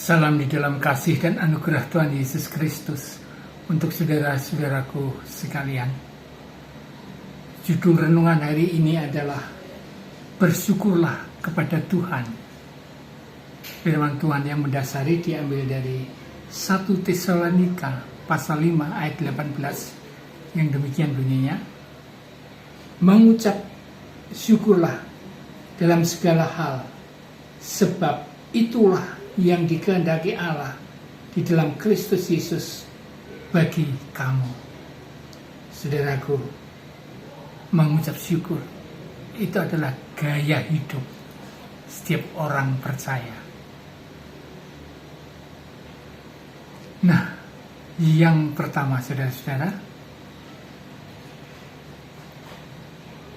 Salam di dalam kasih dan anugerah Tuhan Yesus Kristus untuk saudara-saudaraku sekalian. Judul renungan hari ini adalah Bersyukurlah kepada Tuhan. Firman Tuhan yang mendasari diambil dari 1 Tesalonika pasal 5 ayat 18 yang demikian bunyinya. Mengucap syukurlah dalam segala hal, sebab itulah yang dikehendaki Allah di dalam Kristus Yesus bagi kamu. Saudaraku, mengucap syukur itu adalah gaya hidup setiap orang percaya. Nah, yang pertama saudara-saudara,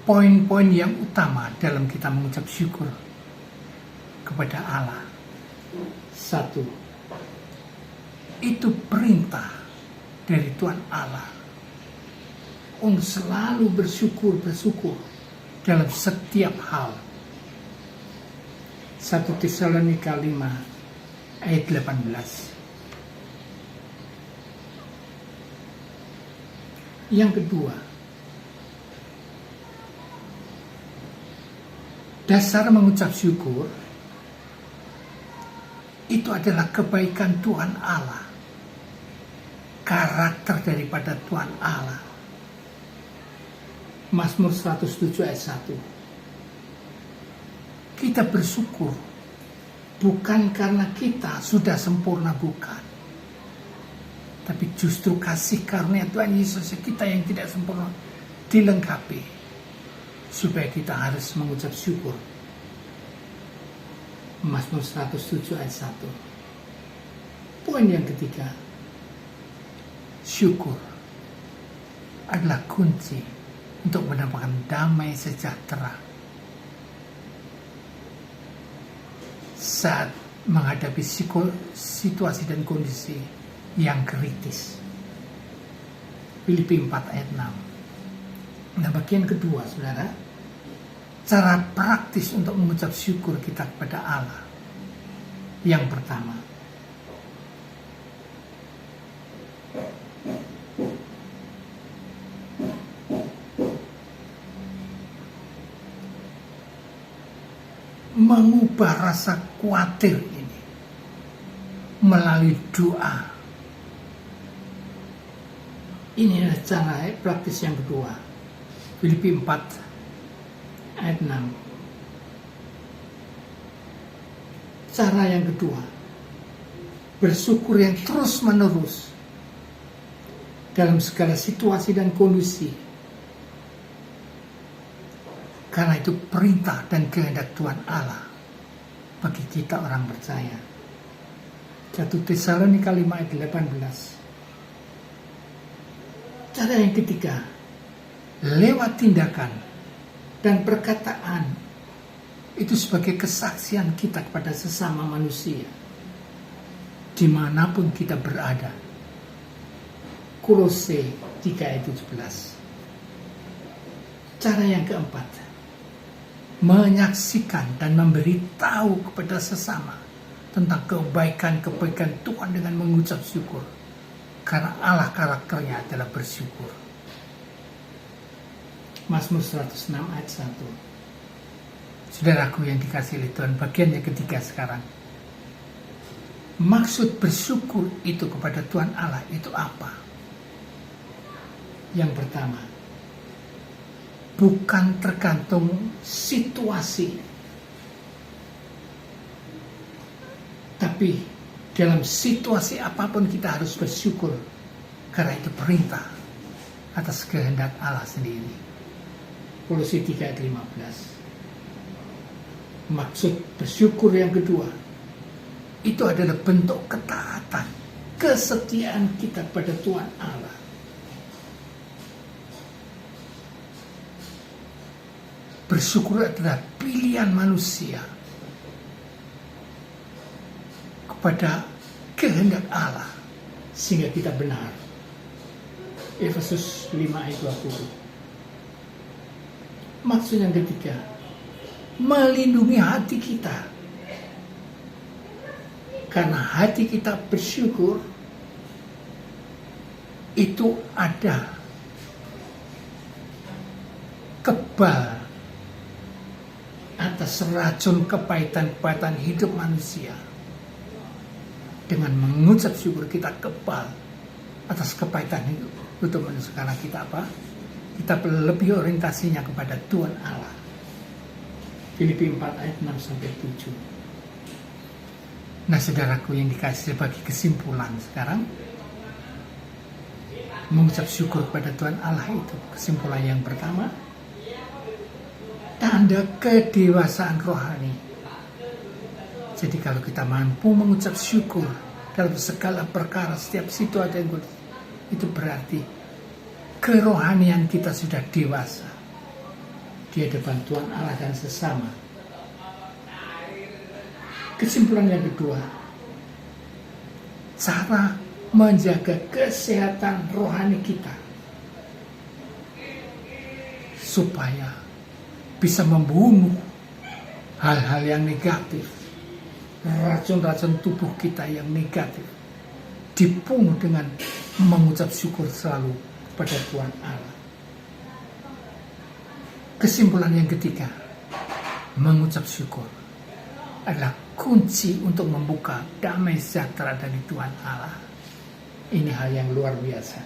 poin-poin yang utama dalam kita mengucap syukur kepada Allah. 1. Itu perintah dari Tuhan Allah untuk selalu bersyukur dalam setiap hal. 1 Tesalonika 5 ayat 18. Yang kedua, dasar mengucap syukur itu adalah kebaikan Tuhan Allah, karakter daripada Tuhan Allah. Mazmur 107 ayat 1. Kita bersyukur bukan karena kita sudah sempurna, bukan, tapi justru kasih karunia Tuhan Yesus kita yang tidak sempurna dilengkapi, supaya kita harus mengucap syukur. Mazmur 107 ayat 1. Poin yang ketiga, syukur adalah kunci untuk mendapatkan damai sejahtera saat menghadapi situasi dan kondisi yang kritis. Filipi 4 ayat 6. Nah, bagian kedua, saudara, cara praktis untuk mengucap syukur kita kepada Allah. Yang pertama, mengubah rasa khawatir ini melalui doa. Ini adalah cara praktis yang kedua. Filipi 4 ayat 6. Cara yang kedua, bersyukur yang terus menerus dalam segala situasi dan kondisi, karena itu perintah dan kehendak Tuhan Allah bagi kita orang percaya. 1 Tesalonika 5 ayat 18. Cara yang ketiga, lewat tindakan dan perkataan, itu sebagai kesaksian kita kepada sesama manusia dimanapun kita berada. Kolose 3 ayat 17. Cara yang keempat, menyaksikan dan memberitahu kepada sesama tentang kebaikan-kebaikan Tuhan dengan mengucap syukur, karena Allah karakternya adalah bersyukur. Mazmur 106 ayat 1. Saudaraku yang dikasihi oleh Tuhan, bagian yang ketiga sekarang. Maksud bersyukur itu kepada Tuhan Allah itu apa? Yang pertama, bukan tergantung situasi, tapi dalam situasi apapun kita harus bersyukur, karena itu perintah atas kehendak Allah sendiri. Kolose 3 ayat 15. Maksud bersyukur yang kedua, itu adalah bentuk ketaatan, kesetiaan kita pada Tuhan Allah. Bersyukur adalah pilihan manusia kepada kehendak Allah sehingga kita benar. Efesus 5 ayat 20. Maksud yang ketiga, melindungi hati kita Karena hati kita bersyukur, itu ada kebal atas racun kepahitan-kepahitan hidup manusia. Dengan mengucap syukur kita kebal atas kepahitan hidup manusia. Karena kita apa? Kita lebih orientasinya kepada Tuhan Allah. Filipi 4 ayat 6-7. Nah, saudaraku yang dikasih sebagai kesimpulan sekarang, mengucap syukur kepada Tuhan Allah itu kesimpulan yang pertama, tanda kedewasaan rohani. Jadi kalau kita mampu mengucap syukur dalam segala perkara, setiap situasi itu berarti kerohanian kita sudah dewasa di hadapan Tuhan Allah dan sesama. Kesimpulan yang kedua, cara menjaga kesehatan rohani kita supaya bisa membunuh hal-hal yang negatif, racun-racun tubuh kita yang negatif, dibunuh dengan mengucap syukur selalu kepada Tuhan Allah. Kesimpulan yang ketiga, mengucap syukur adalah kunci untuk membuka damai sejahtera dari Tuhan Allah. Ini hal yang luar biasa.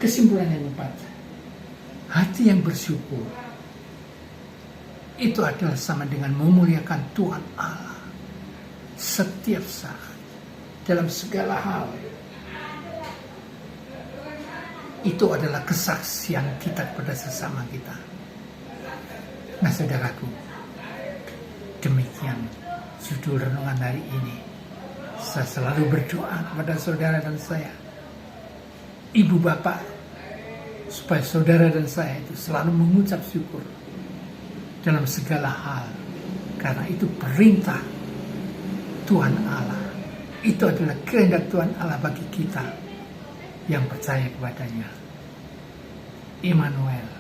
Kesimpulan yang keempat, hati yang bersyukur itu adalah sama dengan memuliakan Tuhan Allah setiap saat dalam segala hal. Itu adalah kesaksian kita kepada sesama kita. Nah, saudaraku, demikian judul renungan hari ini. Saya selalu berdoa kepada saudara dan saya, ibu bapak, supaya saudara dan saya itu selalu mengucap syukur dalam segala hal. Karena itu perintah Tuhan Allah. Itu adalah kehendak Tuhan Allah bagi kita yang percaya kepadanya. Immanuel.